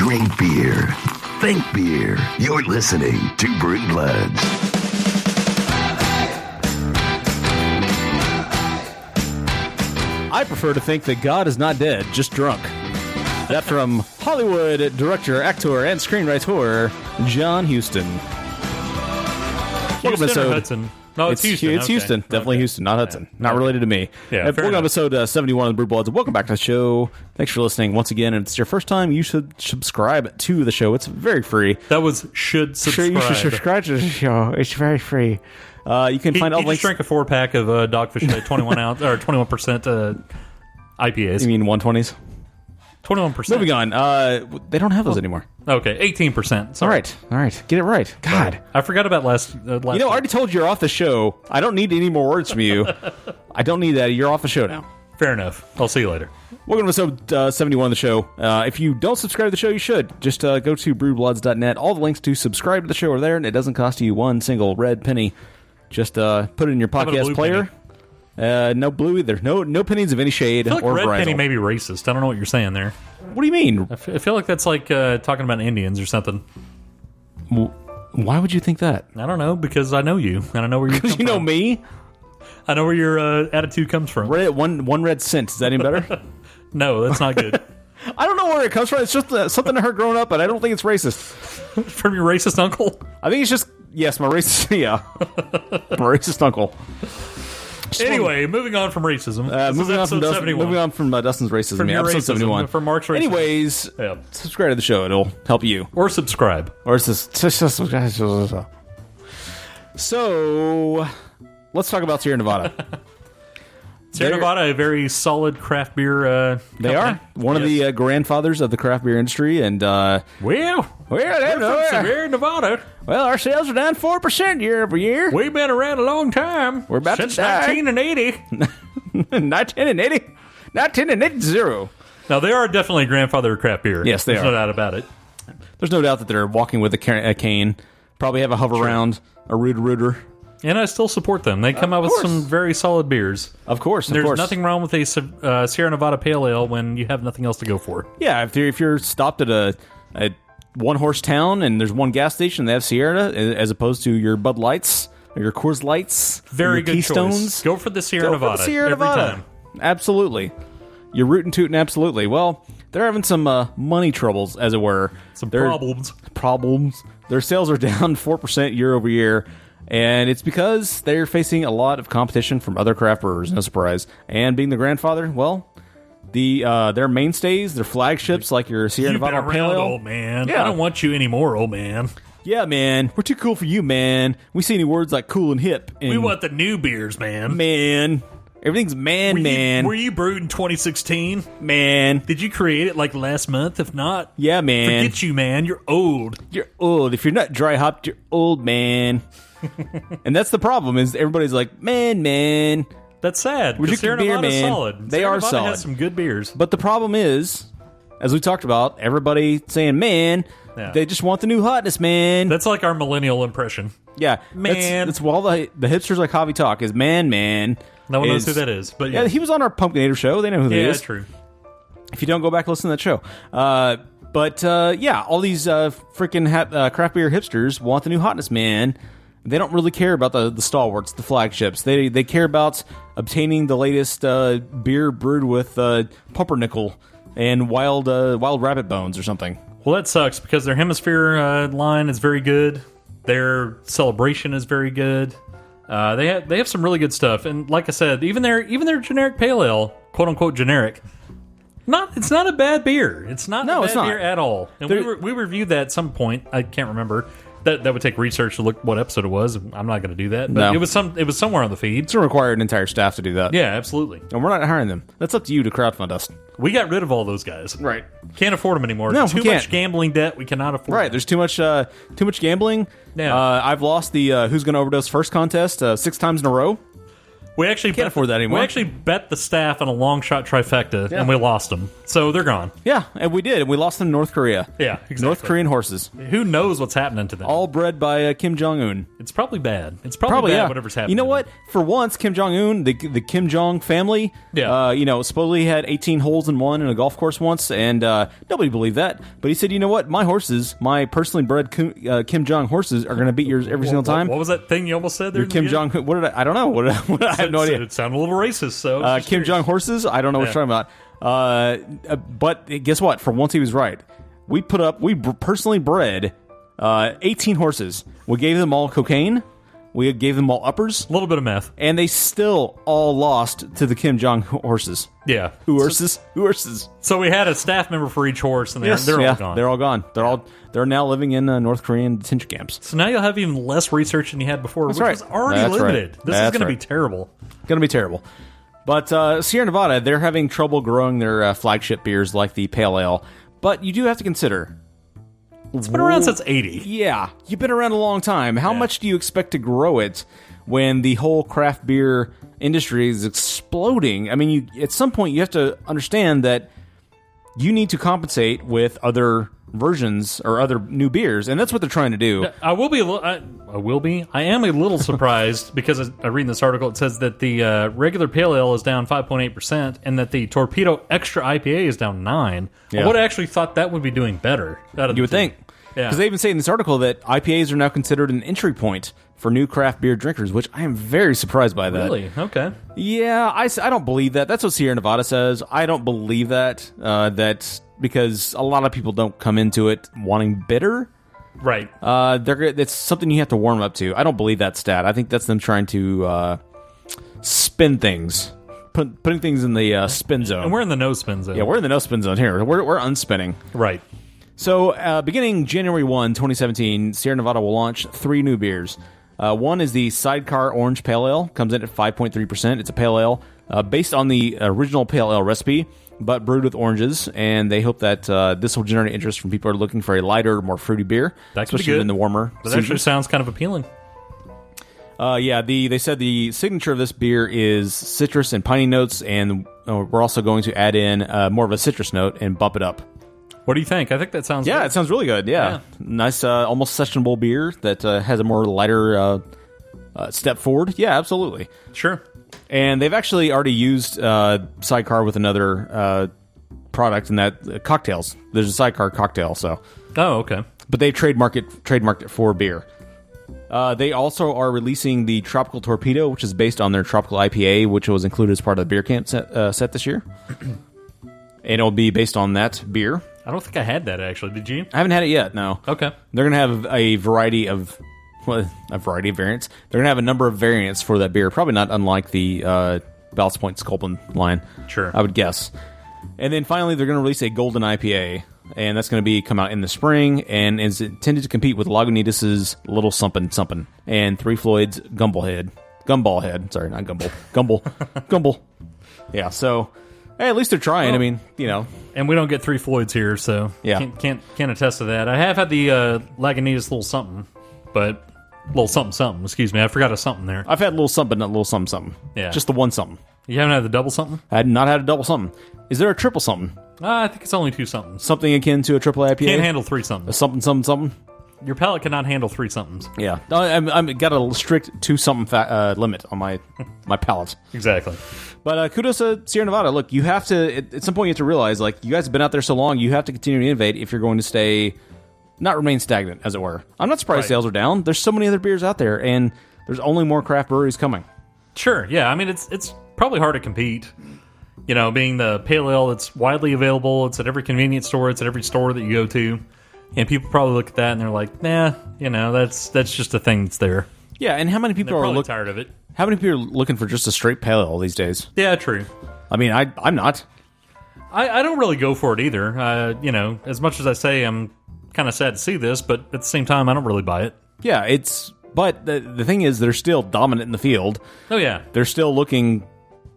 Drink beer. Think beer. You're listening to Brew Bloods. I prefer to think that God is not dead, just drunk. That from Hollywood director, actor, and screenwriter John Huston. Houston or Hudson? No, it's Houston. It's Okay. Houston. Definitely Okay. Houston, not Hudson. Not related to me. Yeah, Welcome fair to enough. episode 71 of the Brew Bloods. Welcome back to the show. Thanks for listening once again. And if it's your first time, you should subscribe to the show. It's very free. That was should subscribe. Sure, you should subscribe to the show. It's very free. You can find all He just links. drank a 4-pack of Dogfish Head 21 ounce or 21% IPAs. You mean 120s? 21%. Moving on. They don't have those anymore. Okay, 18%. Sorry. All right. Get it right. God. I forgot about last You know, I already told you you're off the show. I don't need any more words from you. I don't need that. You're off the show now. Fair enough. I'll see you later. Welcome to episode 71 of the show. If you don't subscribe to the show, you should. Just go to brewbloods.net. All the links to subscribe to the show are there, and it doesn't cost you one single red penny. Just put it in your about a podcast blue player. No blue either. No pennies of any shade I feel like or red variety. penny may be racist. I don't know what you're saying there. What do you mean? I feel like that's like talking about Indians or something. Why would you think that? I don't know, because I know you, and I know where you come Because you know from. me. I know where your attitude comes from. Red, one red cent. Is that any better? No, that's not good. I don't know where it comes from. It's just something I heard growing up, but I don't think it's racist. From your racist uncle? I think it's just, yes, my racist, yeah. My racist uncle. Anyway, moving on from racism. This is Moving on from episode 71. Dustin's racism. From Yeah, your episode racism, 71. from Mark's racism. Anyways, Yeah. subscribe to the show. It'll help you. Or subscribe. Or it's just... So, let's talk about Sierra Nevada. Sierra Nevada, a very solid craft beer They company. are one of the grandfathers of the craft beer industry, and Well, well, Sierra Nevada. well, our sales are down 4% year over year. We've been around a long time. We're about to since die. 1980. 1980. Now, they are definitely a grandfather of craft beer. Yes, they There's are. no doubt about it. There's no doubt that they're walking with a cane. Probably have a hover round, a rooter. And I still support them. They come out with course. some very solid beers. Of course, of There's course. nothing wrong with a Sierra Nevada Pale Ale when you have nothing else to go for. Yeah, if you're stopped at a one-horse town and there's one gas station, they have Sierra as opposed to your Bud Lights or your Coors Lights, or Very your good Keystones. choice. Go for the Sierra Go for Nevada the Sierra every Nevada. time. Absolutely. You're rootin' tootin' absolutely. Well, they're having some money troubles, as it were. Some They're- problems. Their sales are down 4% year over year, and it's because they're facing a lot of competition from other craft brewers. No surprise. And being the grandfather, well, their mainstays, their flagships, like your Sierra You've been Nevada Pale around, Ale. old man. Yeah. I don't want you anymore, old man. Yeah, man, we're too cool for you, man. We see any words like cool and hip. And We want the new beers, man. man. Everything's man. Were you brewed in 2016? Man. Did you create it like last month? If not, Yeah, man. forget you, man. You're old. You're old. If you're not dry hopped, you're old, man. And that's the problem. Is everybody's like, man. That's sad. Would you 'cause Sierra beer, Nevada's man? solid. They Sierra are Nevada solid. has some good beers. But the problem is, as we talked about, everybody saying man. Yeah. They just want the new hotness, man. That's like our millennial impression. yeah, Man. That's all the hipsters like Javi talk is man. No one knows Is- who that is. But Yeah, he was on our Pumpkinator show. They know who that yeah, is. true. If you don't go back, listen to that show. But yeah, all these freaking craft beer hipsters want the new hotness, man. They don't really care about the stalwarts, the flagships. They care about obtaining the latest beer brewed with pumpernickel and wild rabbit bones or something. Well, that sucks because their hemisphere line is very good. Their celebration is very good. They have some really good stuff, and like I said, even their generic pale ale, quote unquote generic, it's not a bad beer. It's not No, a it's bad not. beer at all. And we reviewed that at some point. I can't remember. That would take research to look what episode it was. I'm not going to do that. But No. it was somewhere on the feed. It's going to require an entire staff to do that. Yeah, absolutely. And we're not hiring them. That's up to you to crowdfund us. We got rid of all those guys. Right. Can't afford them anymore. No, Too we can't. much gambling debt. We cannot afford. Right. them. There's too much gambling. Yeah. I've lost the Who's Gonna Overdose First contest 6 times in a row. We actually Can't afford that anymore. We actually bet the staff on a long shot trifecta, and we lost them. So they're gone. Yeah, and we did. We lost them to North Korea. Yeah, exactly. North Korean horses. Who knows what's happening to them? All bred by Kim Jong-un. It's probably bad. It's probably bad, yeah. whatever's happening. You know to what? them. For once, Kim Jong-un, the Kim Jong family, supposedly had 18 holes in one in a golf course once, and nobody believed that. But he said, you know what? My horses, my personally bred Kim Jong horses, are going to beat yours every single time. What was that thing you almost said there? Kim Jong. What did I don't know. I have no idea. It sounded a little racist. So Kim Jong horses. I don't know what you're talking about. But guess what? For once, he was right. We personally bred 18 horses. We gave them all cocaine. We gave them all uppers. A little bit of meth. And they still all lost to the Kim Jong horses. Yeah. Horses. So we had a staff member for each horse, and they're all gone. They're all gone. They're now living in North Korean detention camps. So now you'll have even less research than you had before, That's which right. was already That's limited. right. This is going to be terrible. Going to be terrible. But Sierra Nevada, they're having trouble growing their flagship beers like the Pale Ale. But you do have to consider... It's been around since 80. Yeah, you've been around a long time. How much do you expect to grow it when the whole craft beer industry is exploding? I mean, at some point you have to understand that you need to compensate with other versions or other new beers, and that's what they're trying to do. I am a little surprised because I read in this article it says that the regular pale ale is down 5.8% and that the Torpedo Extra IPA is down 9%. Yeah. I would have actually thought that would be doing better. You would think. Because they even say in this article that IPAs are now considered an entry point for new craft beer drinkers, which I am very surprised by that. Really? Okay. Yeah, I don't believe that. That's what Sierra Nevada says. I don't believe that. That's because a lot of people don't come into it wanting bitter. Right. It's something you have to warm up to. I don't believe that stat. I think that's them trying to spin things. Putting things in the spin zone. And we're in the no spin zone. Yeah, we're in the no spin zone here. We're unspinning. Right. So, beginning January 1, 2017, Sierra Nevada will launch 3 new beers. One is the Sidecar Orange Pale Ale. Comes in at 5.3%. It's a pale ale based on the original pale ale recipe, but brewed with oranges. And they hope that this will generate interest from people who are looking for a lighter, more fruity beer, especially in the warmer season. That actually sounds kind of appealing. They said the signature of this beer is citrus and piney notes, and we're also going to add in more of a citrus note and bump it up. What do you think? I think that sounds good. It sounds really good, yeah. Nice, almost sessionable beer that has a more lighter step forward. Yeah, absolutely. Sure. And they've actually already used Sidecar with another product, in that cocktails. There's a Sidecar cocktail, so. Oh, okay. But they trademarked it for beer. They also are releasing the Tropical Torpedo, which is based on their Tropical IPA, which was included as part of the beer camp set this year. And it'll be based on that beer. I don't think I had that, actually. Did you? I haven't had it yet, no. Okay. They're going to have a variety of variants. They're going to have a number of variants for that beer, probably not unlike the Ballast Point Sculpin line. Sure. I would guess. And then finally, they're going to release a Golden IPA, and that's going to come out in the spring, and is intended to compete with Lagunitas' Little Something Something and Three Floyd's Gumball Head. Sorry, not Gumble. Gumble. Yeah, so... Hey, at least they're trying. Well, I mean, and we don't get 3 Floyds here, so can't attest to that. I have had the Lagunitas Little Something, but Little Something. Excuse me, I forgot a something there. I've had Little Something, not Little Something. Yeah, just the one something. You haven't had the double something? I had not had a double something. Is there a triple something? I think it's only 2 somethings. Something akin to a triple IPA. Can't handle 3 somethings. A something. Your palate cannot handle 3 somethings. Yeah, I'm got a strict 2 something limit on my palate. Exactly. But kudos to Sierra Nevada. Look, you have to, at some point you have to realize, like, you guys have been out there so long, you have to continue to innovate if you're going to not remain stagnant, as it were. I'm not surprised sales are down. There's so many other beers out there, and there's only more craft breweries coming. Sure, yeah. I mean, it's probably hard to compete. Being the pale ale that's widely available, it's at every convenience store, it's at every store that you go to. And people probably look at that and they're like, nah, that's just a thing that's there. Yeah, and how many people are tired of it? How many people are looking for just a straight pale ale these days? Yeah, true. I mean, I'm not. I don't really go for it either. As much as I say I'm kind of sad to see this, but at the same time, I don't really buy it. Yeah, but the thing is, they're still dominant in the field. Oh, yeah. They're still looking,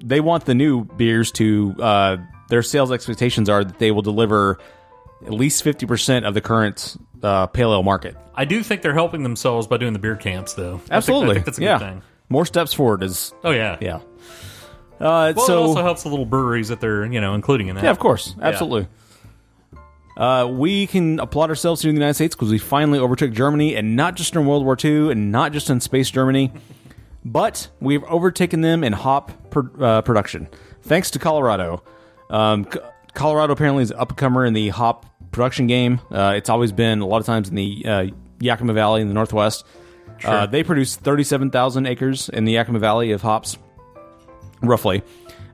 they want the new beers to, their sales expectations are that they will deliver at least 50% of the current pale ale market. I do think they're helping themselves by doing the beer camps, though. Absolutely. I think that's a good thing. More steps forward is... Oh, yeah. Yeah. Well, so, it also helps the little breweries that they're, including in that. Yeah, of course. Absolutely. We can applaud ourselves here in the United States because we finally overtook Germany, and not just in World War II, and not just in Space Germany, but we've overtaken them in hop production. Thanks to Colorado. Colorado apparently is an up-and-comer in the hop production game. It's always been a lot of times in the Yakima Valley in the Northwest. Sure. They produce 37,000 acres in the Yakima Valley of hops, roughly.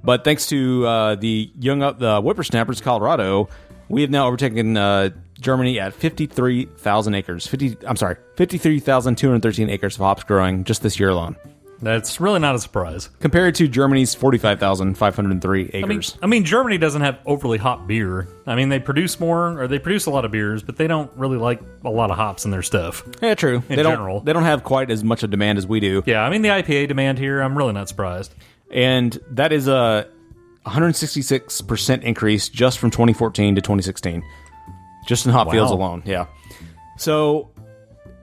But thanks to the whippersnappers of Colorado, we have now overtaken Germany at 53,000 acres. 53,213 acres of hops growing just this year alone. That's really not a surprise. Compared to Germany's 45,503 acres. I mean, Germany doesn't have overly hop beer. I mean, they produce a lot of beers, but they don't really like a lot of hops in their stuff. Yeah, true. In general. They don't have quite as much a demand as we do. Yeah, I mean, the IPA demand here, I'm really not surprised. And that is a 166% increase just from 2014 to 2016. Just in hop fields alone, yeah. So...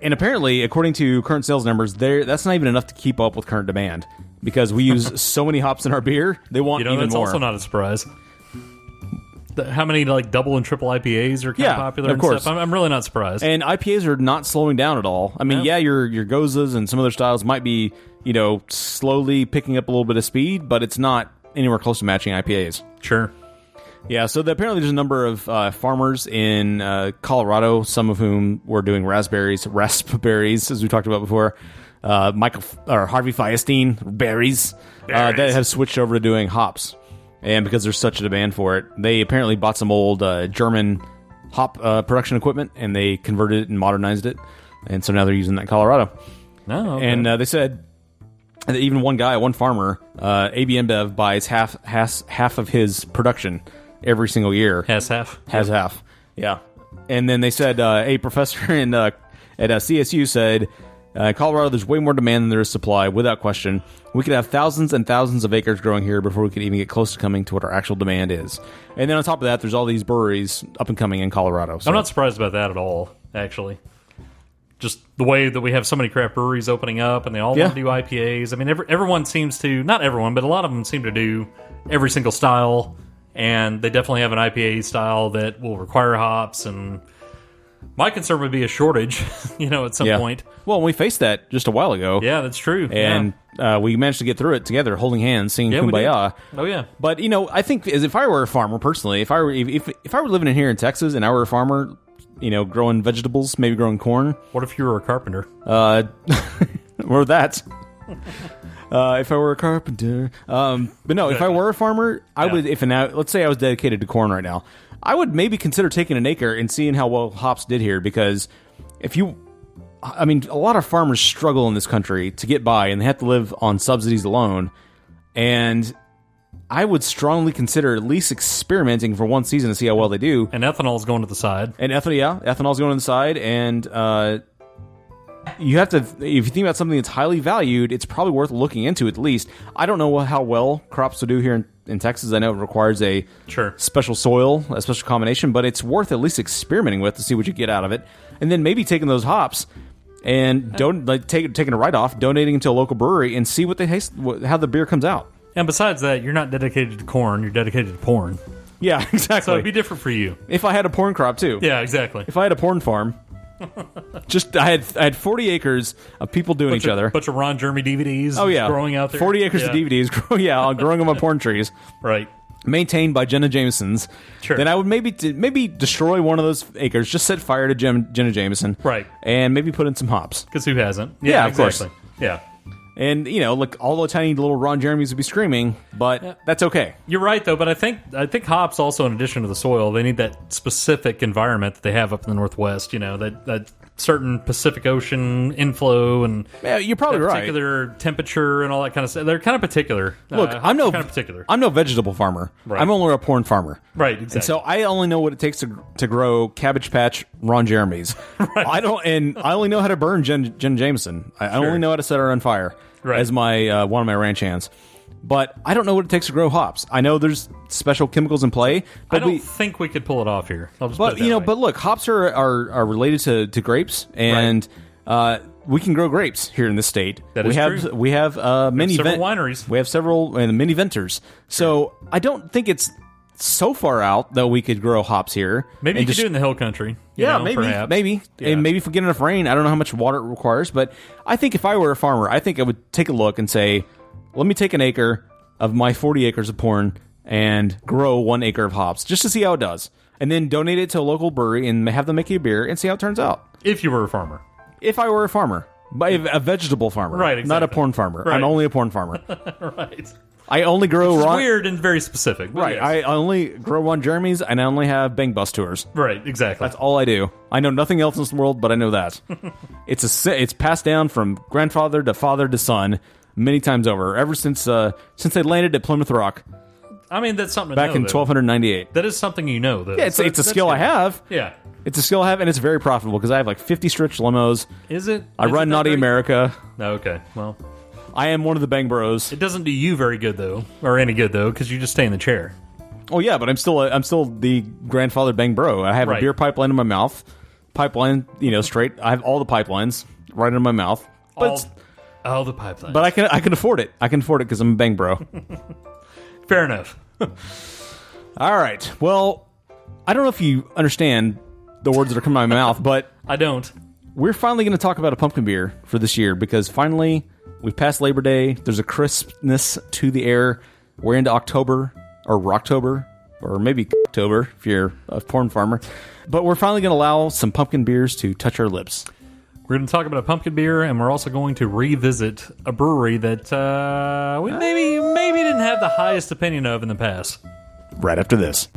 And apparently, according to current sales numbers, that's not even enough to keep up with current demand because we use so many hops in our beer. They want even that's more. Also not a surprise. How many double and triple IPAs are kind of popular? Of course, stuff? I'm really not surprised. And IPAs are not slowing down at all. I mean, your Gozas and some other styles might be slowly picking up a little bit of speed, but it's not anywhere close to matching IPAs. Sure. Yeah, so apparently there's a number of farmers in Colorado, some of whom were doing raspberries, as we talked about before. Harvey Fierstein, berries. That have switched over to doing hops. And because there's such a demand for it, they apparently bought some old German hop production equipment, and they converted it and modernized it. And so now they're using that in Colorado. Oh, okay. And they said that even one farmer, AB InBev, buys half of his production every single year. Has half, yeah. And then they said a professor at CSU said, Colorado, there's way more demand than there is supply, without question. We could have thousands and thousands of acres growing here before we could even get close to coming to what our actual demand is. And then on top of that, there's all these breweries up and coming in Colorado. So. I'm not surprised about that at all, actually. Just the way that we have so many craft breweries opening up, and they all want to do IPAs. I mean, everyone seems to, not everyone, but a lot of them seem to do every single style. And they definitely have an IPA style that will require hops. And my concern would be a shortage, at some point. Well, we faced that just a while ago. Yeah, that's true. And we managed to get through it together, holding hands, singing Kumbaya. Oh, yeah. But, I think if I were a farmer, personally, if I were living in here in Texas and I were a farmer, growing vegetables, maybe growing corn. What if you were a carpenter? Or that. If I were a carpenter. But no, if I were a farmer, I would, let's say I was dedicated to corn right now, I would maybe consider taking an acre and seeing how well hops did here, because a lot of farmers struggle in this country to get by, and they have to live on subsidies alone, and I would strongly consider at least experimenting for one season to see how well they do. And ethanol's going to the side. And ethanol's going to the side, and you have to, if you think about something that's highly valued, it's probably worth looking into at least. I don't know how well crops will do here in Texas. I know it requires a special soil, a special combination, but it's worth at least experimenting with to see what you get out of it. And then maybe taking those hops and taking a write-off, donating them to a local brewery, and see what they taste, how the beer comes out. And besides that, you're not dedicated to corn, you're dedicated to porn. Yeah, exactly. So it'd be different for you. If I had a porn crop, too. Yeah, exactly. If I had a porn farm... I had 40 acres of people doing each other. Bunch of Ron Jeremy DVDs growing out there. 40 acres of DVDs growing them on porn trees. Right. Maintained by Jenna Jameson's. Sure. Then I would maybe destroy one of those acres, just set fire to Jenna Jameson. Right. And maybe put in some hops. Because who hasn't? Yeah, exactly. Of course. Yeah. And, all the tiny little Ron Jeremys would be screaming, but that's okay. You're right, though, but I think hops also, in addition to the soil, they need that specific environment that they have up in the Northwest, that certain Pacific Ocean inflow and you're probably right. Particular temperature and all that kind of stuff. They're kind of particular. Look, I'm no vegetable farmer. Right. I'm only a porn farmer. Right, exactly. And so I only know what it takes to grow Cabbage Patch Ron Jeremy's. Right. I only know how to burn Jen Jameson. I only know how to set her on fire. Right. As my one of my ranch hands. But I don't know what it takes to grow hops. I know there's special chemicals in play. But I don't think we could pull it off here. But look, hops are related to grapes, and we can grow grapes here in the state. That we is have true. we have many several wineries. We have several mini vintners. So I don't think it's so far out that we could grow hops here. Maybe you could do it in the hill country. Maybe. Yeah. And maybe if we get enough rain, I don't know how much water it requires, but I think if I were a farmer, I think I would take a look and say, let me take an acre of my 40 acres of corn and grow 1 acre of hops just to see how it does. And then donate it to a local brewery and have them make you a beer and see how it turns out. If you were a farmer. If I were a farmer. But a vegetable farmer. Right, exactly. Not a porn farmer. Right. I'm only a porn farmer. Right. I only grow It's weird and very specific. Right. Yes. I only grow on Jeremy's and I only have Bang Bus tours. Right, exactly. That's all I do. I know nothing else in this world, but I know that. It's passed down from grandfather to son many times over, ever since they landed at Plymouth Rock I mean, that's something to back know, in though. 1298. That is something you know, though. Yeah, it's a skill I have. Yeah. It's a skill I have, and it's very profitable because I have like 50 stretch limos. Is it? I run Naughty America. No, okay. Well, I am one of the Bang Bros. it doesn't do you very good, though, or any good, though, because you just stay in the chair. Oh yeah, but I'm still the grandfather Bang Bro. I have a Right. beer pipeline in my mouth. Pipeline, straight. I have all the pipelines right in my mouth. But All the pipelines. but I can afford it. I can afford it because I'm a Bang Bro. Fair enough. All right. Well, I don't know if you understand the words that are coming out of my mouth, but I don't. we're finally going to talk about a pumpkin beer for this year because finally we've passed Labor Day. There's a crispness to the air. We're into October or Rocktober or maybe October if you're a porn farmer. But we're finally going to allow some pumpkin beers to touch our lips. We're going to talk about a pumpkin beer, and we're also going to revisit a brewery that we maybe didn't have the highest opinion of in the past. Right after this.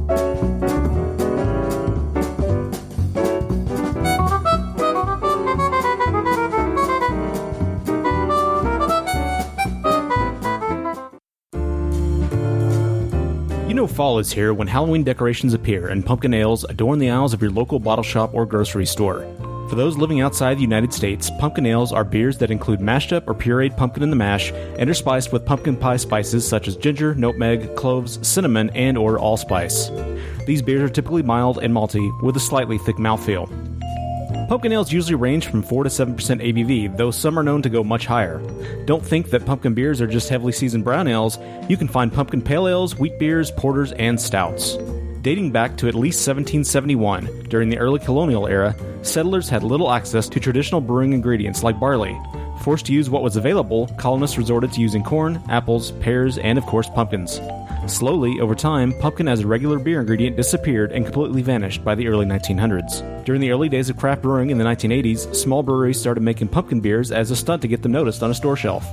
You know fall is here when Halloween decorations appear and pumpkin ales adorn the aisles of your local bottle shop or grocery store. For those living outside the United States, pumpkin ales are beers that include mashed up or pureed pumpkin in the mash and are spiced with pumpkin pie spices such as ginger, nutmeg, cloves, cinnamon, and or allspice. These beers are typically mild and malty with a slightly thick mouthfeel. Pumpkin ales usually range from 4 to 7% ABV, though some are known to go much higher. Don't think that pumpkin beers are just heavily seasoned brown ales. You can find pumpkin pale ales, wheat beers, porters, and stouts. Dating back to at least 1771, during the early colonial era, settlers had little access to traditional brewing ingredients like barley. Forced to use what was available, colonists resorted to using corn, apples, pears, and of course pumpkins. Slowly, over time, pumpkin as a regular beer ingredient disappeared and completely vanished by the early 1900s. During the early days of craft brewing in the 1980s, small breweries started making pumpkin beers as a stunt to get them noticed on a store shelf.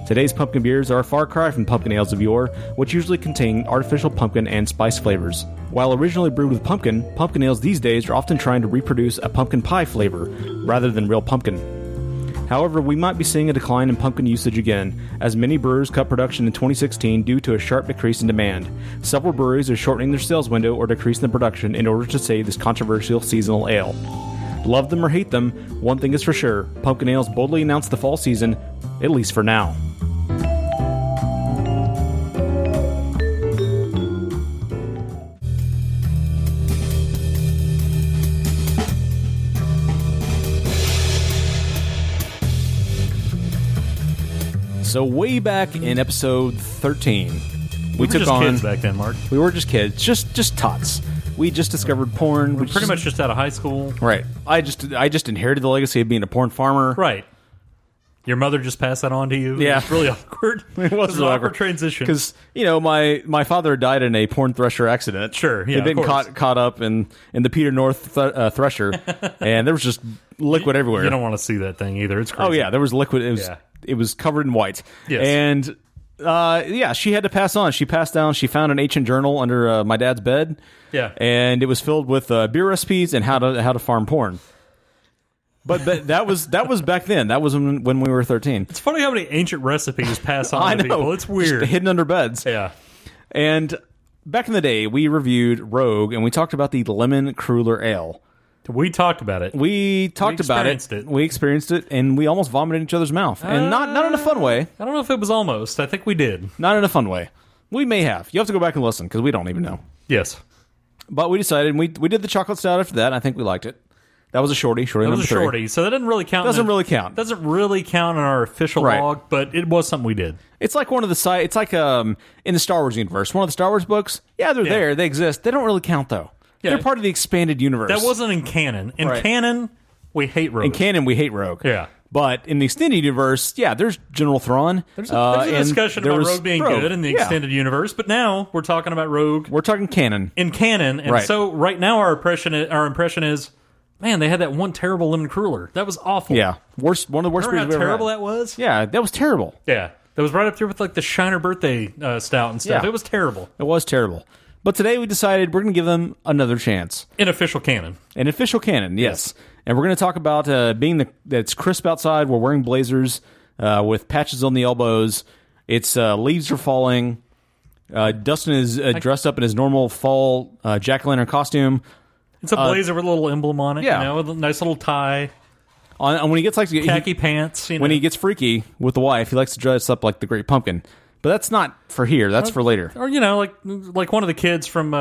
Today's pumpkin beers are a far cry from pumpkin ales of yore, which usually contain artificial pumpkin and spice flavors. While originally brewed with pumpkin, pumpkin ales these days are often trying to reproduce a pumpkin pie flavor, rather than real pumpkin. However, we might be seeing a decline in pumpkin usage again, as many brewers cut production in 2016 due to a sharp decrease in demand. Several breweries are shortening their sales window or decreasing the production in order to save this controversial seasonal ale. Love them or hate them, one thing is for sure, pumpkin ales boldly announce the fall season, at least for now. So way back in episode 13, we took just on kids back then, Mark. We were just kids, just tots. We just discovered porn. We're pretty much just out of high school. Right. I just inherited the legacy of being a porn farmer. Right. Your mother just passed that on to you. Yeah. It's really awkward. It was an awkward transition. because my father died in a porn thresher accident. Sure, yeah, he'd been of course. caught up in the Peter North thresher, and there was just liquid everywhere. You don't want to see that thing either. It's crazy. Oh yeah, there was liquid. It was covered in white. Yes. And she had to pass on. She passed down. She found an ancient journal under my dad's bed. Yeah. And it was filled with beer recipes and how to farm porn. But that was back then. That was when we were 13. It's funny how many ancient recipes pass on I to know. people. It's weird. Just hidden under beds. Yeah. And back in the day, we reviewed Rogue, and we talked about the Lemon Cruller Ale. We talked about it. We talked about it. We experienced it, and we almost vomited in each other's mouth. And not in a fun way. I don't know if it was almost. I think we did. Not in a fun way. We may have. You have to go back and listen, because we don't even know. Yes. But we decided, and we did the chocolate stout after that. I think we liked it. That was a shorty. Shorty That number was a 3. shorty, so that doesn't really count. Doesn't really count. Doesn't really count in our official Right. log, but it was something we did. It's like one of the It's like in the Star Wars universe, one of the Star Wars books. Yeah, they're there. They exist. They don't really count though. Yeah. They're part of the expanded universe. That wasn't in canon. In canon, we hate Rogue. In canon, we hate Rogue. Yeah. But in the extended universe, yeah, there's General Thrawn. There's a discussion about there's Rogue being good in the extended universe, but now we're talking about Rogue. We're talking canon. In canon, and so right now our impression is, man, they had that one terrible lemon cruller. That was awful. Yeah, one of the worst. Remember how terrible that was? Yeah, that was terrible. Yeah, that was right up there with like the Shiner birthday stout and stuff. Yeah. It was terrible. It was terrible. But today we decided we're going to give them another chance. In official canon. In official canon, yes. And we're going to talk about that it's crisp outside. We're wearing blazers with patches on the elbows. It's leaves are falling. Dustin is dressed up in his normal fall jack-o'-lantern costume. It's a blazer with a little emblem on it, yeah. you know, with a nice little tie. And when he gets khaki pants, when he gets freaky with the wife, he likes to dress up like the Great Pumpkin. But that's not for here. That's for later. Or, you know, like one of the kids from,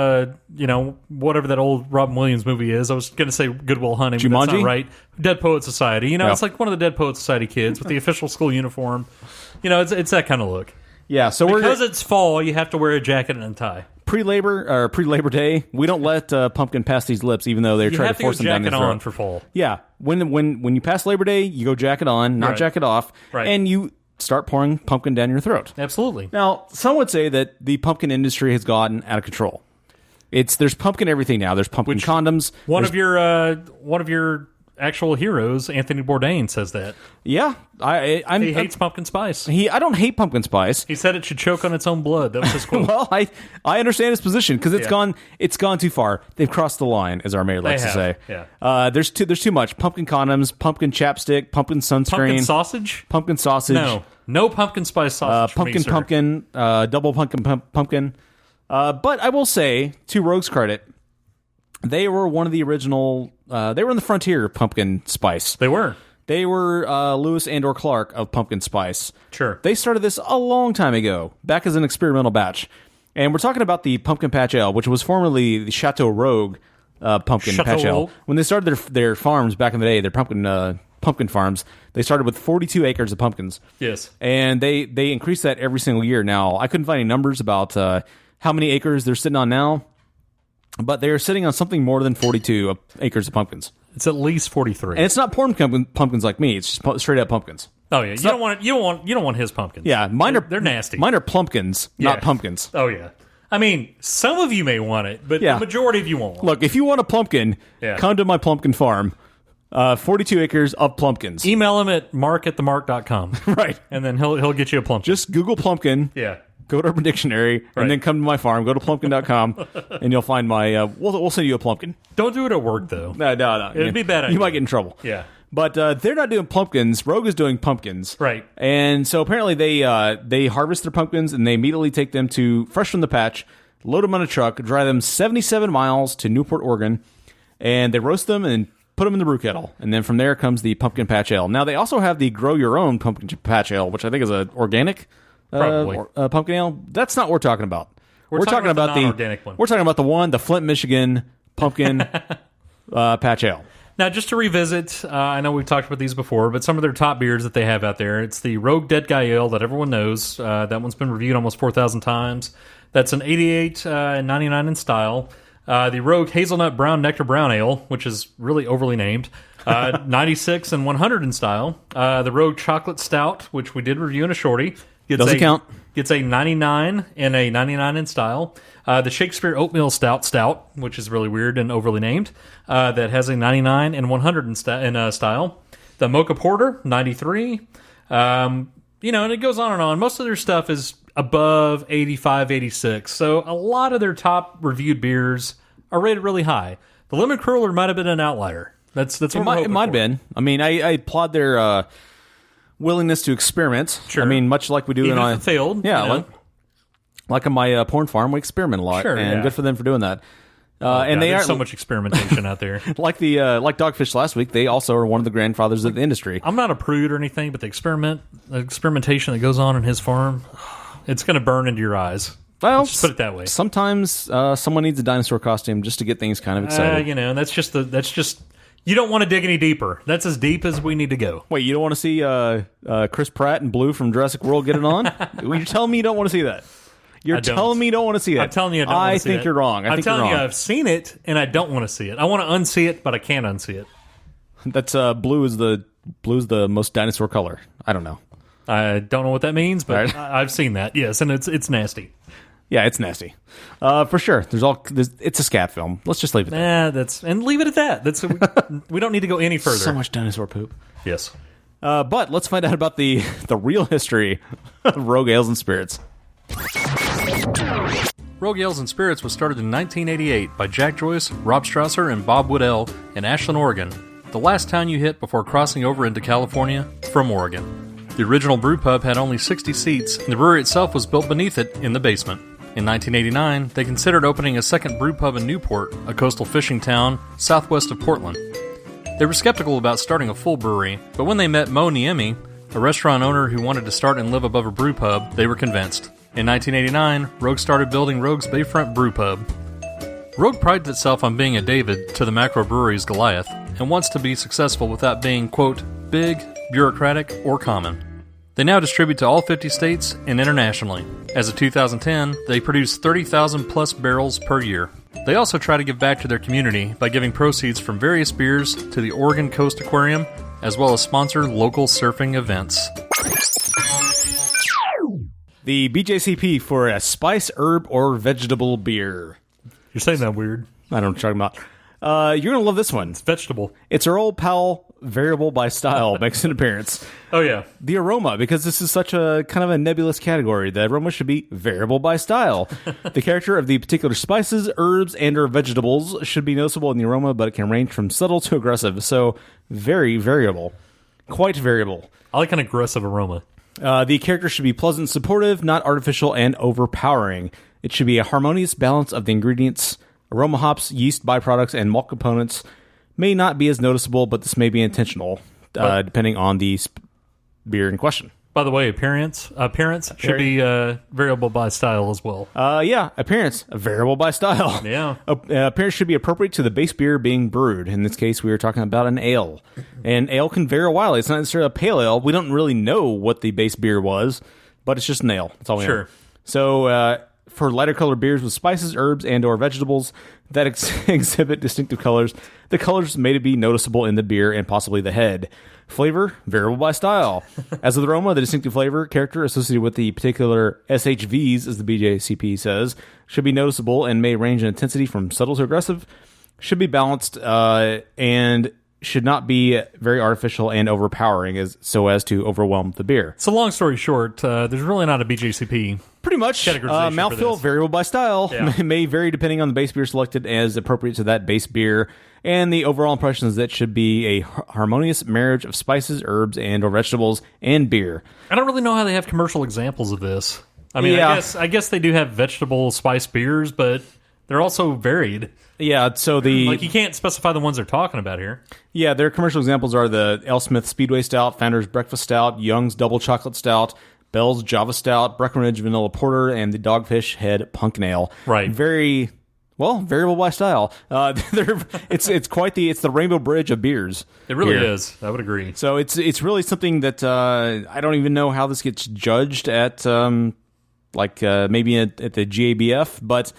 you know, whatever that old Robin Williams movie is. I was going to say Good Will Hunting, but that's not right. Dead Poet Society. You know, It's like one of the Dead Poet Society kids with the official school uniform. You know, it's that kind of look. Yeah, so because it's fall, you have to wear a jacket and a tie. Pre-Labor Day, we don't let Pumpkin pass these lips, even though they're trying to force them down your throat. You have to go jacket on for fall. Yeah, when you pass Labor Day, you go jacket on, not jacket off, and you start pouring pumpkin down your throat. Absolutely. Now, some would say that the pumpkin industry has gotten out of control. There's pumpkin everything now. There's pumpkin condoms. One of your actual heroes, Anthony Bourdain, says that. Yeah, he hates pumpkin spice. I don't hate pumpkin spice. He said it should choke on its own blood. That was his quote. Well, I understand his position because it's gone too far. They've crossed the line, as our mayor likes to say. Yeah. There's too much pumpkin condoms, pumpkin chapstick, pumpkin sunscreen, pumpkin sausage. No pumpkin spice sausage. Pumpkin, double pumpkin. But I will say, to Rogue's credit, they were one of the original. They were in the frontier of pumpkin spice. They were. They were Lewis and/or Clark of pumpkin spice. Sure. They started this a long time ago, back as an experimental batch. And we're talking about the Pumpkin Patch Ale, which was formerly the Chateau Rogue Pumpkin Patch Ale. When they started their farms back in the day, their pumpkin farms, they started with 42 acres of pumpkins. Yes. And they increased that every single year. Now, I couldn't find any numbers about how many acres they're sitting on now, but they are sitting on something more than 42 acres of pumpkins. It's at least 43. And it's not porn pumpkins like me. It's just straight up pumpkins. Oh yeah, you don't want his pumpkins. Yeah, they're nasty. Mine are plumpkins, not pumpkins. Oh yeah. I mean, some of you may want it, but the majority of you won't want it. Look, if you want a pumpkin, come to my pumpkin farm. 42 acres of plumpkins. Email him at mark@themark.com. Right. And then he'll get you a plumpkin. Just Google pumpkin. Yeah. Go to Urban Dictionary and then come to my farm. Go to plumpkin.com and you'll find my we'll send you a plumpkin. Don't do it at work though. No. It'd be bad. You might get in trouble. Yeah. But they're not doing pumpkins. Rogue is doing pumpkins. Right. And so apparently they harvest their pumpkins and they immediately take them to fresh from the patch, load them on a truck, drive them 77 miles to Newport, Oregon, and they roast them and put them in the brew kettle. And then from there comes the Pumpkin Patch Ale. Now they also have the Grow Your Own Pumpkin Patch Ale, which I think is an organic pumpkin ale. That's not what we're talking about. We're talking about the non-organic one. We're talking about the Flint, Michigan Pumpkin Patch Ale. Now, just to revisit, I know we've talked about these before, but some of their top beers that they have out there, it's the Rogue Dead Guy Ale that everyone knows. That one's been reviewed almost 4,000 times. That's an 88 and 99 in style. The Rogue Hazelnut Brown Nectar Brown Ale, which is really overly named, 96 and 100 in style. The Rogue Chocolate Stout, which we did review in a shorty. Doesn't count. Gets a 99 and a 99 in style. The Shakespeare Oatmeal Stout, which is really weird and overly named, that has a 99 and 100 in style. The Mocha Porter, 93. And it goes on and on. Most of their stuff is above 85, 86. So a lot of their top reviewed beers are rated really high. The Lemon Cruller might have been an outlier. That's what it might have been. I mean, I applaud their willingness to experiment. Sure. I mean, much like we do even in if it failed. Yeah, like on my porn farm, we experiment a lot, good for them for doing that. And there's so much experimentation out there. like Dogfish last week, they also are one of the grandfathers of the industry. I'm not a prude or anything, but the experimentation that goes on in his farm, it's going to burn into your eyes. Well, let's just put it that way. Sometimes someone needs a dinosaur costume just to get things kind of excited. And that's just You don't want to dig any deeper. That's as deep as we need to go. Wait, you don't want to see Chris Pratt and Blue from Jurassic World get it on? You're telling me you don't want to see that? You're telling me you don't want to see that? I'm telling you I don't want to see it. I think you're wrong. I'm telling you I've seen it, and I don't want to see it. I want to unsee it, but I can't unsee it. That's blue is the most dinosaur color. I don't know. I don't know what that means, but I've seen that. Yes, and it's nasty. Yeah, it's nasty. For sure. It's a scat film. Let's just leave it there. And leave it at that. We don't need to go any further. So much dinosaur poop. Yes. But let's find out about the real history of Rogue Ales and Spirits. Rogue Ales and Spirits was started in 1988 by Jack Joyce, Rob Strasser, and Bob Woodell in Ashland, Oregon, the last town you hit before crossing over into California from Oregon. The original brew pub had only 60 seats, and the brewery itself was built beneath it in the basement. In 1989, they considered opening a second brew pub in Newport, a coastal fishing town southwest of Portland. They were skeptical about starting a full brewery, but when they met Mo Niemi, a restaurant owner who wanted to start and live above a brew pub, they were convinced. In 1989, Rogue started building Rogue's Bayfront Brew Pub. Rogue prides itself on being a David to the macro brewery's Goliath, and wants to be successful without being, quote, big, bureaucratic, or common. They now distribute to all 50 states and internationally. As of 2010, they produce 30,000 plus barrels per year. They also try to give back to their community by giving proceeds from various beers to the Oregon Coast Aquarium, as well as sponsor local surfing events. The BJCP for a spice, herb, or vegetable beer. You're saying that weird. I don't know what you're talking about. You're going to love this one. It's vegetable. It's our old pal, variable by style, makes an appearance. Oh, yeah. The aroma, because this is such a kind of a nebulous category, the aroma should be variable by style. The character of the particular spices, herbs, and or vegetables should be noticeable in the aroma, but it can range from subtle to aggressive. So, very variable. Quite variable. I like an aggressive aroma. The character should be pleasant and supportive, not artificial and overpowering. It should be a harmonious balance of the ingredients. Aroma hops, yeast byproducts, and malt components may not be as noticeable, but this may be intentional, depending on the beer in question. By the way, appearance should be variable by style as well. Appearance, variable by style. Yeah. Appearance should be appropriate to the base beer being brewed. In this case, we were talking about an ale. And ale can vary wildly. It's not necessarily a pale ale. We don't really know what the base beer was, but it's just an ale. That's all we know. So, for lighter colored beers with spices, herbs, and or vegetables that exhibit distinctive colors, the colors may be noticeable in the beer and possibly the head. Flavor, variable by style. As with the aroma, the distinctive flavor character associated with the particular SHVs, as the BJCP says, should be noticeable and may range in intensity from subtle to aggressive, should be balanced, and should not be very artificial and overpowering so as to overwhelm the beer. So long story short, there's really not a BJCP. Pretty much. Mouthfeel, variable by style, may vary depending on the base beer selected as appropriate to that base beer. And the overall impression is that should be a harmonious marriage of spices, herbs, and or vegetables and beer. I don't really know how they have commercial examples of this. I mean, I guess they do have vegetable spice beers, but they're also varied. Yeah, so you can't specify the ones they're talking about here. Yeah, their commercial examples are the Alesmith Speedway Stout, Founder's Breakfast Stout, Young's Double Chocolate Stout, Bell's Java Stout, Breckenridge Vanilla Porter, and the Dogfish Head Pumpkin Ale. Right. Very, variable by style. It's the Rainbow Bridge of beers. It really is. I would agree. So it's really something that I don't even know how this gets judged at, maybe at the GABF, but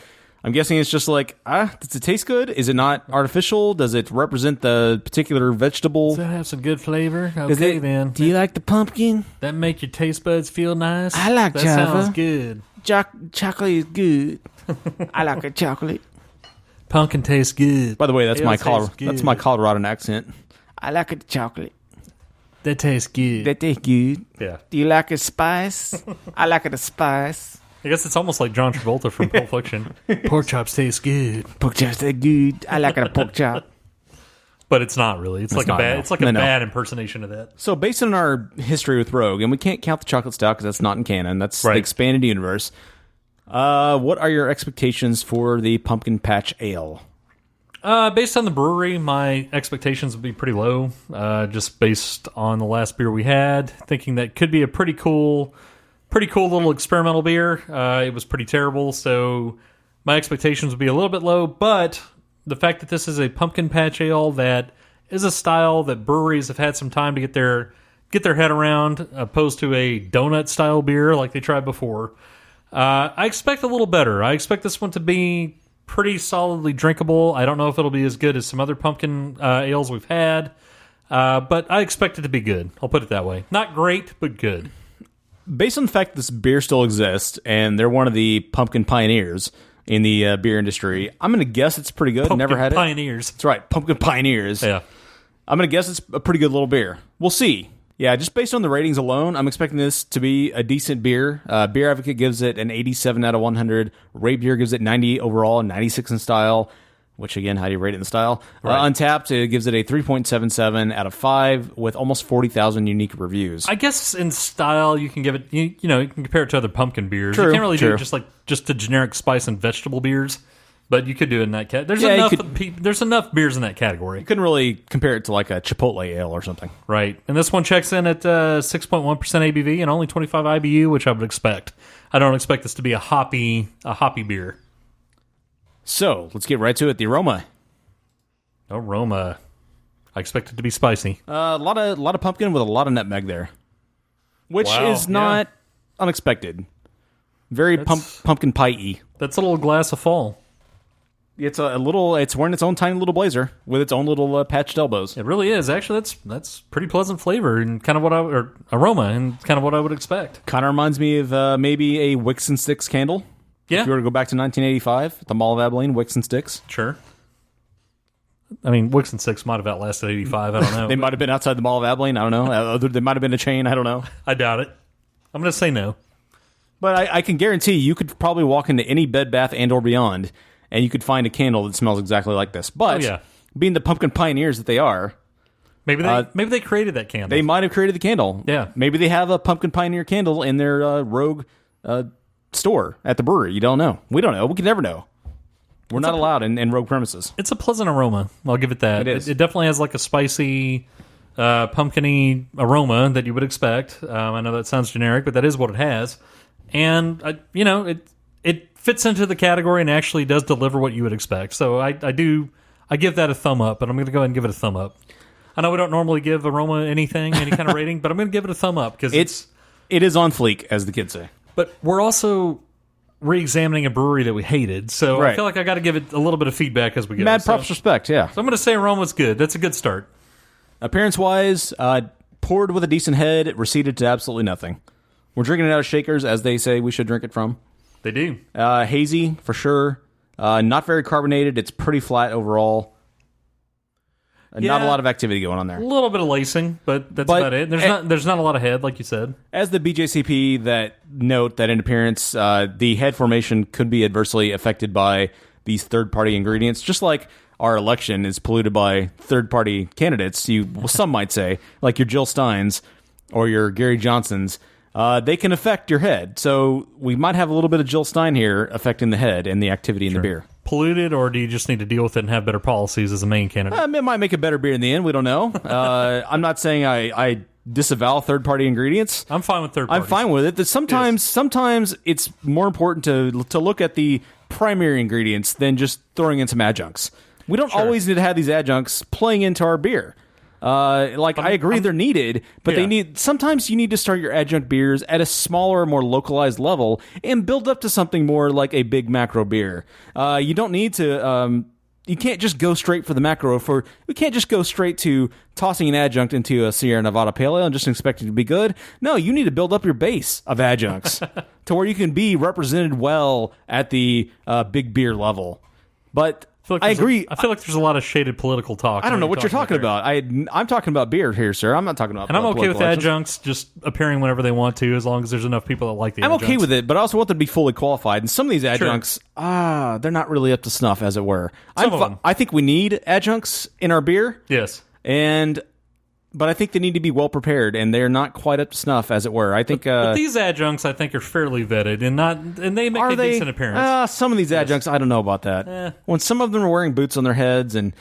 I'm guessing it's just like, does it taste good? Is it not artificial? Does it represent the particular vegetable? Does that have some good flavor? Okay, then. Do you like the pumpkin? That make your taste buds feel nice? I like Java. That sounds good. Chocolate is good. I like a chocolate. Pumpkin tastes good. By the way, that's my Coloradan accent. I like a chocolate. That tastes good. That tastes good. Yeah. Do you like a spice? I like it a spice. I guess it's almost like John Travolta from Pulp Fiction. Pork chops taste good. Pork chops taste good. I like it a pork chop. But it's not really. It's like a bad impersonation of that. So based on our history with Rogue, and we can't count the chocolate stout because that's not in canon. That's the expanded universe. What are your expectations for the Pumpkin Patch Ale? Based on the brewery, my expectations would be pretty low. Just based on the last beer we had, thinking that could be a pretty cool little experimental beer. It was pretty terrible, so my expectations would be a little bit low, but the fact that this is a pumpkin patch ale that is a style that breweries have had some time to get their head around, opposed to a donut style beer like they tried before. I expect a little better. I expect this one to be pretty solidly drinkable. I don't know if it'll be as good as some other pumpkin ales we've had, but I expect it to be good. I'll put it that way. Not great, but good. Based on the fact that this beer still exists, and they're one of the pumpkin pioneers in the beer industry, I'm going to guess it's pretty good. Pumpkin Never had it. pioneers. That's right, pumpkin pioneers. Yeah. I'm going to guess it's a pretty good little beer. We'll see. Yeah, just based on the ratings alone, I'm expecting this to be a decent beer. Beer Advocate gives it an 87 out of 100. Rate Beer gives it 90 overall, 96 in style. Which, again, how do you rate it in style? Right. Untapped, it gives it a 3.77 out of 5 with almost 40,000 unique reviews. I guess in style, you can give it, you can compare it to other pumpkin beers. True, you can't really do true. it just the generic spice and vegetable beers, but you could do it in that category. There's enough beers in that category. You couldn't really compare it to like a Chipotle ale or something. Right. And this one checks in at 6.1% ABV and only 25 IBU, which I would expect. I don't expect this to be a hoppy beer. So, let's get right to it. The aroma. Aroma. I expect it to be spicy. A lot of pumpkin with a lot of nutmeg there, which Wow, is not unexpected. Very pumpkin pie-y. That's a little glass of fall. It's it's wearing its own tiny little blazer with its own little patched elbows. It really is. Actually, that's pretty pleasant flavor and kind of or aroma and kind of what I would expect. Kind of reminds me of maybe a Wicks and Sticks candle. Yeah. If you were to go back to 1985, at the Mall of Abilene, Wicks and Sticks. Sure. I mean, Wicks and Six might have outlasted 85. I don't know. They might have been outside the Mall of Abilene. I don't know. They might have been a chain. I don't know. I doubt it. I'm going to say no. But I can guarantee you could probably walk into any Bed Bath and or Beyond, and you could find a candle that smells exactly like this. But being the pumpkin pioneers that they are, maybe they created that candle. They might have created the candle. Yeah. Maybe they have a pumpkin pioneer candle in their rogue store at the brewery. You don't know. We don't know. We can never know. We're not allowed in rogue premises. It's a pleasant aroma. I'll give it that. It is. It definitely has like a spicy, pumpkin-y aroma that you would expect. I know that sounds generic, but that is what it has. And, it fits into the category and actually does deliver what you would expect. So I give that a thumb up, but I'm going to go ahead and give it a thumb up. I know we don't normally give aroma any kind of rating, but I'm going to give it a thumb up because it is on fleek, as the kids say. But we're also re-examining a brewery that we hated, so I feel like I got to give it a little bit of feedback as we go. Mad props, respect, yeah. So I'm going to say aroma's good. That's a good start. Appearance-wise, poured with a decent head, it receded to absolutely nothing. We're drinking it out of shakers, as they say we should drink it from. They do. Hazy, for sure. Not very carbonated. It's pretty flat overall. Not a lot of activity going on there. A little bit of lacing, but that's about it. There's not a lot of head, like you said. As the BJCP that note that in appearance, the head formation could be adversely affected by these third-party ingredients, just like our election is polluted by third-party candidates. Some might say, like your Jill Steins or your Gary Johnsons. They can affect your head. So we might have a little bit of Jill Stein here affecting the head and the activity in the beer. Polluted, or do you just need to deal with it and have better policies as a main candidate? It might make a better beer in the end. We don't know. I'm not saying I disavow third-party ingredients. I'm fine with third parties. I'm fine with it. That sometimes it's more important to look at the primary ingredients than just throwing in some adjuncts. We don't always need to have these adjuncts playing into our beer. I agree they're needed, but sometimes you need to start your adjunct beers at a smaller, more localized level and build up to something more like a big macro beer. You don't need to, you can't just go straight for the macro. We can't just go straight to tossing an adjunct into a Sierra Nevada Pale Ale and just expect it to be good. No, you need to build up your base of adjuncts to where you can be represented well at the big beer level. But I agree. I feel like there's a lot of shaded political talk. I don't know what you're talking about. I'm talking about beer here, sir. I'm not talking about. And I'm okay with adjuncts just appearing whenever they want to, as long as there's enough people that like the adjuncts. I'm okay with it, but I also want them to be fully qualified. And some of these adjuncts, they're not really up to snuff, as it were. Some of them. I think we need adjuncts in our beer. Yes. But I think they need to be well prepared, and they're not quite up to snuff, as it were. I think but these adjuncts, I think, are fairly vetted, and they make a decent appearance. Some of these adjuncts, I don't know about that. When some of them are wearing boots on their heads and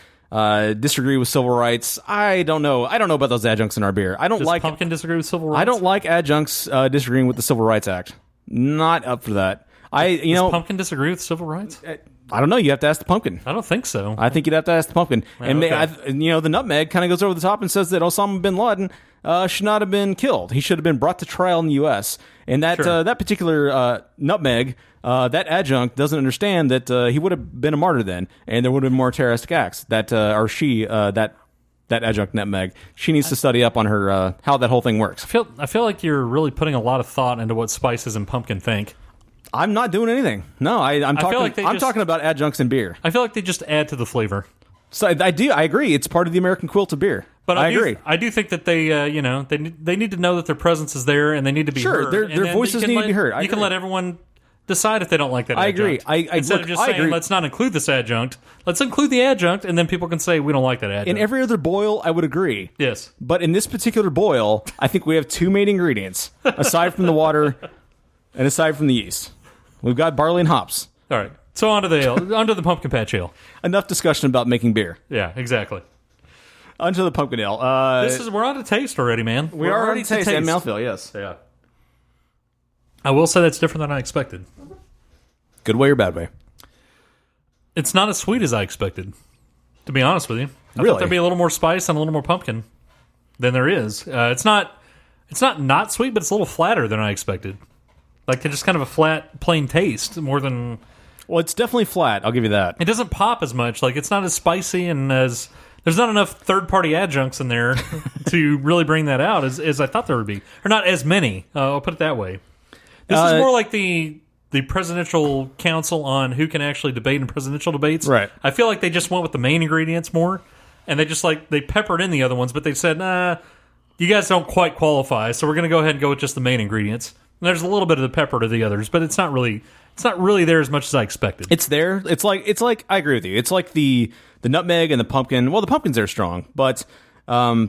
disagree with civil rights, I don't know. I don't know about those adjuncts in our beer. Does Pumpkin disagree with civil rights? I don't like adjuncts disagreeing with the Civil Rights Act. Not up for that. Does Pumpkin disagree with civil rights? I don't know. You have to ask the pumpkin. I don't think so. I think you'd have to ask the pumpkin. And okay. the nutmeg kind of goes over the top and says that Osama bin Laden should not have been killed. He should have been brought to trial in the U.S. And that that particular nutmeg, that adjunct doesn't understand that he would have been a martyr then, and there would have been more terroristic acts. That adjunct nutmeg, she needs to study up on her how that whole thing works. I feel like you're really putting a lot of thought into what spices and pumpkin think. I'm not doing anything. No, I'm talking. I'm talking about adjuncts in beer. I feel like they just add to the flavor. So I do. I agree. It's part of the American quilt of beer. But I agree. I do think that they, they need to know that their presence is there and they need to be heard. Sure, their voices need to be heard. You can let everyone decide if they don't like that adjunct. I agree. Instead of just saying, let's not include this adjunct, let's include the adjunct, and then people can say, we don't like that adjunct. In every other boil, I would agree. Yes. But in this particular boil, I think we have two main ingredients, aside from the water and aside from the yeast. We've got barley and hops. All right. So onto the pumpkin patch ale. Enough discussion about making beer. Yeah, exactly. Onto the pumpkin ale. We're on to taste already, man. We're already taste and mouthfeel, yes. Yeah. I will say that's different than I expected. Good way or bad way? It's not as sweet as I expected, to be honest with you. I Really? thought there'd be a little more spice and a little more pumpkin than there is. It's not sweet, but it's a little flatter than I expected. Like just kind of a flat, plain taste more than... Well, it's definitely flat. I'll give you that. It doesn't pop as much. Like it's not as spicy and as... There's not enough third-party adjuncts in there to really bring that out as I thought there would be. Or not as many. I'll put it that way. This is more like the presidential council on who can actually debate in presidential debates. Right. I feel like they just went with the main ingredients more, and they just they peppered in the other ones, but they said, nah, you guys don't quite qualify, so we're going to go ahead and go with just the main ingredients. And there's a little bit of the pepper to the others, but it's not really there as much as I expected. It's there. It's like I agree with you. It's like the nutmeg and the pumpkin. Well, the pumpkins are strong, but I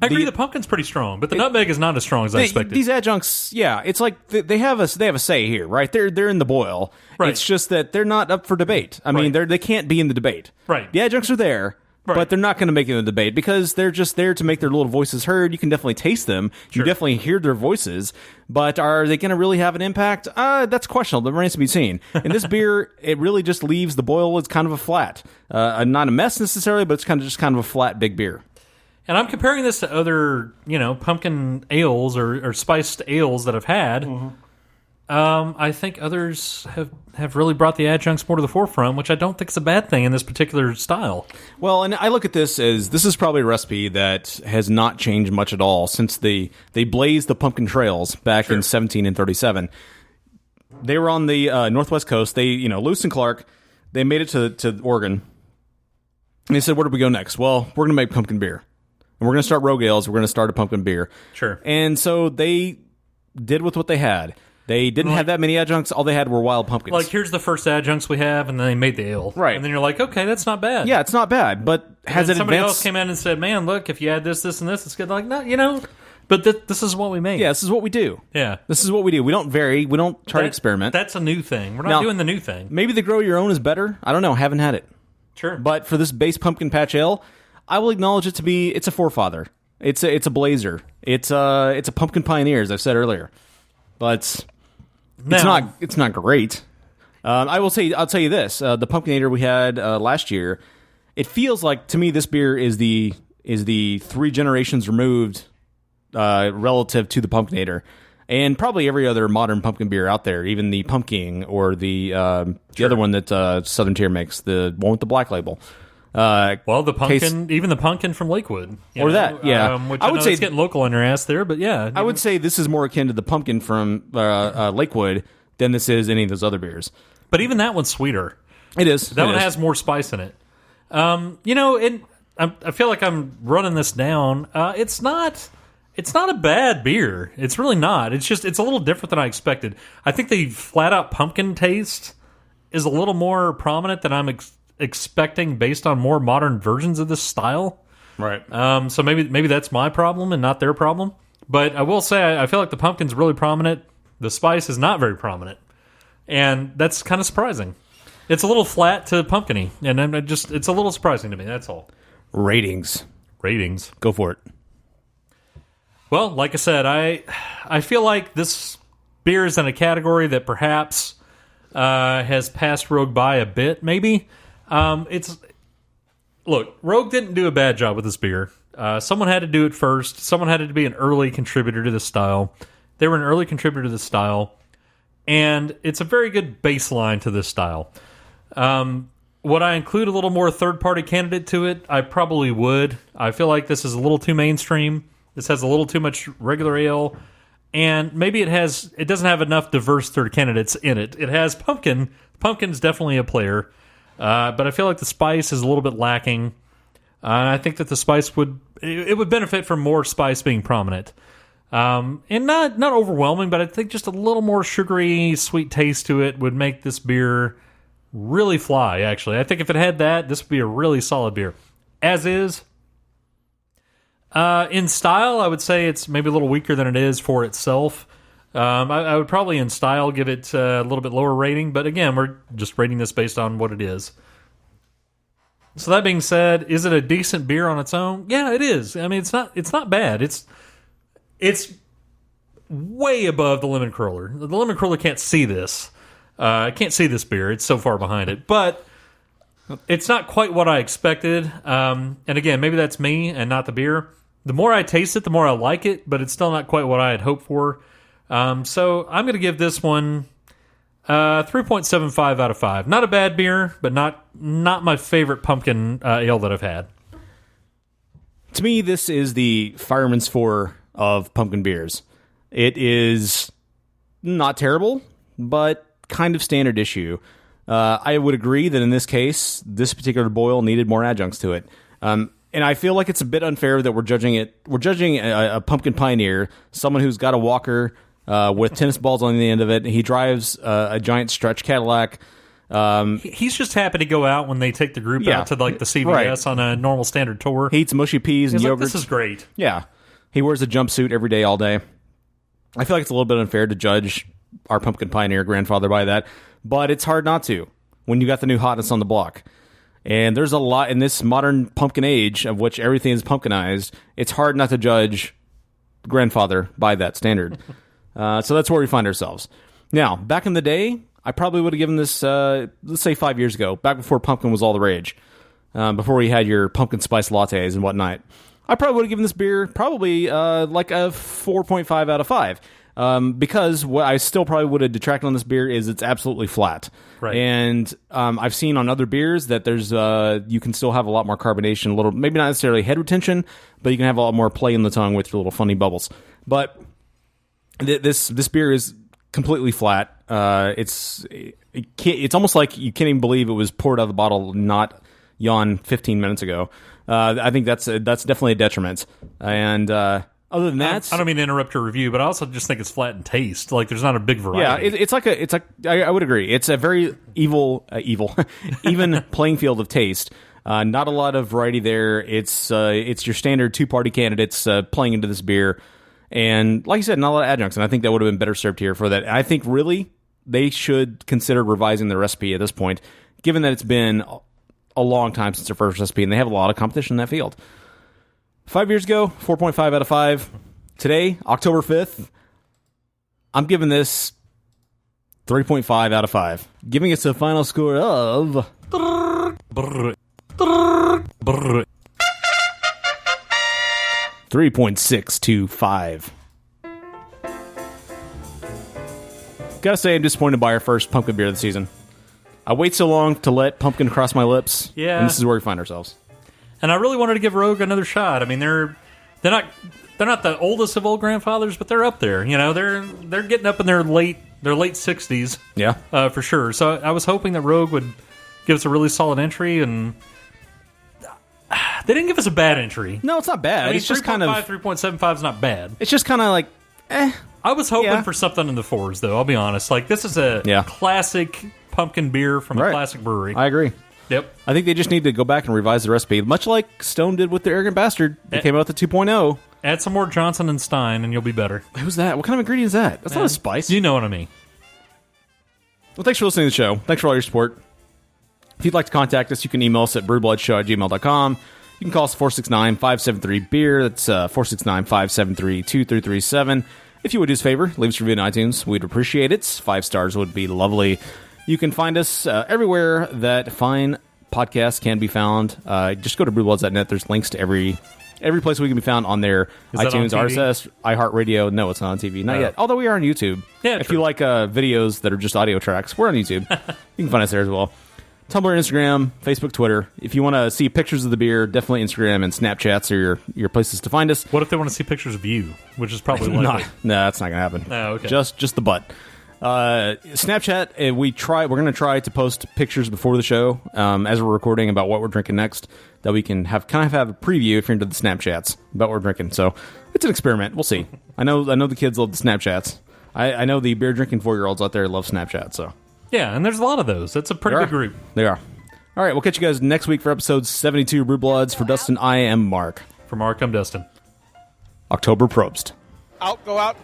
agree. The pumpkin's pretty strong, but the nutmeg is not as strong as I expected. These adjuncts, yeah, it's like they have a say here, right? They're in the boil. Right. It's just that they're not up for debate. I mean, they can't be in the debate. Right. The adjuncts are there. Right. But they're not going to make it in the debate because they're just there to make their little voices heard. You can definitely taste them. Sure. You definitely hear their voices. But are they going to really have an impact? That's questionable. That remains to be seen. In this beer, it really just leaves the boil as kind of a flat. Not a mess necessarily, but it's kind of a flat, big beer. And I'm comparing this to other, pumpkin ales or spiced ales that I've had. Mm-hmm. I think others have really brought the adjuncts more to the forefront, which I don't think is a bad thing in this particular style. Well, and I look at this as this is probably a recipe that has not changed much at all since they blazed the pumpkin trails back in 1737. They were on the northwest coast. They, Lewis and Clark, they made it to Oregon. And they said, where do we go next? Well, we're going to make pumpkin beer. And we're going to start rogue ales. We're going to start a pumpkin beer. Sure. And so they did with what they had. They didn't have that many adjuncts. All they had were wild pumpkins. Like, here's the first adjuncts we have, and then they made the ale. Right. And then you're like, okay, that's not bad. Yeah, it's not bad, but has it advanced? Somebody else came in and said, man, look, if you add this, this, and this, it's good. Like, no, but this is what we made. Yeah, this is what we do. Yeah. This is what we do. We don't vary. We don't try to experiment. That's a new thing. We're not doing the new thing. Maybe the grow your own is better. I don't know. Haven't had it. Sure. But for this base pumpkin patch ale, I will acknowledge it to be, it's a forefather. It's a blazer. It's a pumpkin pioneer, as I've said earlier. But it's not great. I'll tell you this: the Pumpkinator we had last year, it feels like to me this beer is the 3 generations removed relative to the Pumpkinator, and probably every other modern pumpkin beer out there, even the Pumpkin or the other one that Southern Tier makes, the one with the black label. Well, the pumpkin, even the pumpkin from Lakewood, that, yeah. Which I would say it's getting local on your ass there, but yeah, I would say this is more akin to the pumpkin from Lakewood than this is any of those other beers. But even that one's sweeter. It is. That one has more spice in it. I feel like I'm running this down. It's not a bad beer. It's really not. It's a little different than I expected. I think the flat out pumpkin taste is a little more prominent than I'm expecting based on more modern versions of this style. Right. So maybe that's my problem and not their problem. But I will say I feel like the pumpkin's really prominent. The spice is not very prominent. And that's kind of surprising. It's a little flat to pumpkin-y. And it's a little surprising to me, that's all. Ratings. Go for it. Well, like I said, I feel like this beer is in a category that perhaps has passed Rogue by a bit, maybe. Look, Rogue didn't do a bad job with this beer. Someone had to do it first. Someone had to be an early contributor to this style. They were an early contributor to this style, and it's a very good baseline to this style. Would I include a little more third-party candidate to it? I probably would. I feel like this is a little too mainstream. This has a little too much regular ale, and maybe it doesn't have enough diverse third candidates in it. It has pumpkin. Pumpkin's definitely a player, but I feel like the spice is a little bit lacking. I think that the spice would benefit from more spice being prominent, and not overwhelming, but I think just a little more sugary, sweet taste to it would make this beer really fly, actually. I think if it had that, this would be a really solid beer. As is. In style, I would say it's maybe a little weaker than it is for itself. I would probably, in style, give it a little bit lower rating, but again, we're just rating this based on what it is. So that being said, is it a decent beer on its own? Yeah, it is. I mean, it's not bad. It's way above the Lemon Curler. The Lemon Curler can't see this. I can't see this beer. It's so far behind it. But it's not quite what I expected. And again, maybe that's me and not the beer. The more I taste it, the more I like it, but it's still not quite what I had hoped for. So I'm going to give this one 3.75 out of 5. Not a bad beer, but not my favorite pumpkin ale that I've had. To me, this is the Fireman's Four of pumpkin beers. It is not terrible, but kind of standard issue. I would agree that in this case, this particular boil needed more adjuncts to it. And I feel like it's a bit unfair that we're judging a pumpkin pioneer, someone who's got a walker with tennis balls on the end of it. He drives a giant stretch Cadillac. He's just happy to go out when they take the group out to like the CVS right. on a normal standard tour. He eats mushy peas and yogurt. Like, this is great. Yeah. He wears a jumpsuit every day, all day. I feel like it's a little bit unfair to judge our pumpkin pioneer grandfather by that, but it's hard not to when you got the new hotness on the block. And there's a lot in this modern pumpkin age of which everything is pumpkinized. It's hard not to judge grandfather by that standard. So that's where we find ourselves. Now, back in the day, I probably would have given this, let's say 5 years ago, back before pumpkin was all the rage, before you had your pumpkin spice lattes and whatnot. I probably would have given this beer probably like a 4.5 out of 5. Because what I still probably would have detracted on this beer is it's absolutely flat. Right. And I've seen on other beers that there's you can still have a lot more carbonation, a little, maybe not necessarily head retention, but you can have a lot more play in the tongue with your little funny bubbles. But this beer is completely flat. It's almost like you can't even believe it was poured out of the bottle not yawn 15 minutes ago. I think that's definitely a detriment. And other than that, I don't mean to interrupt your review, but I also just think it's flat in taste. Like there's not a big variety. Yeah, I would agree. It's a very even playing field of taste. Not a lot of variety there. It's your standard two-party candidates playing into this beer, and like you said, not a lot of adjuncts. And I think that would have been better served here for that. I think really they should consider revising the recipe at this point, given that it's been a long time since their first recipe, and they have a lot of competition in that field. 5 years ago, 4.5 out of 5. Today, October 5th, I'm giving this 3.5 out of 5. Giving us a final score of 3.625. Gotta say, I'm disappointed by our first pumpkin beer of the season. I wait so long to let pumpkin cross my lips, and this is where we find ourselves. And I really wanted to give Rogue another shot. I mean, they're not the oldest of old grandfathers, but they're up there. You know, they're getting up in their late 60s. Yeah, for sure. So I was hoping that Rogue would give us a really solid entry, and they didn't give us a bad entry. No, it's not bad. I mean, it's just kind of 3.75 is not bad. It's just kind of like, I was hoping for something in the fours, though. I'll be honest. Like this is a classic pumpkin beer from a classic brewery. I agree. Yep. I think they just need to go back and revise the recipe, much like Stone did with the Arrogant Bastard. They came out with the 2.0. Add some more Johnson and Stein, and you'll be better. Who's that? What kind of ingredient is that? That's not a spice. You know what I mean. Well, thanks for listening to the show. Thanks for all your support. If you'd like to contact us, you can email us at brewbloodshow@gmail.com. You can call us 469-573-BEER. That's 469-573-2337. If you would do us a favor, leave us a review on iTunes. We'd appreciate it. 5 stars would be lovely. You can find us everywhere that fine podcasts can be found. Just go to brewbloods.net. There's links to every place we can be found on there. Is that iTunes, on TV? RSS, iHeartRadio. No, it's not on TV. Not yet. Although we are on YouTube. Yeah, if true. you like videos that are just audio tracks, we're on YouTube. You can find us there as well. Tumblr, Instagram, Facebook, Twitter. If you want to see pictures of the beer, definitely Instagram and Snapchats are your places to find us. What if they want to see pictures of you? Which is probably likely. No, that's not going to happen. Oh, okay. Just the butt. Snapchat, we're going to try to post pictures before the show as we're recording about what we're drinking next, that we can have a preview if you're into the Snapchats about what we're drinking. So it's an experiment. We'll see. I know the kids love the Snapchats. I know the beer drinking 4-year-olds out there love Snapchat. So Yeah, and there's a lot of those. That's a pretty big group. They are. All right, we'll catch you guys next week for episode 72 of Brew Bloods. For Dustin, I am Mark. For Mark, I'm Dustin. October Probst. Go out,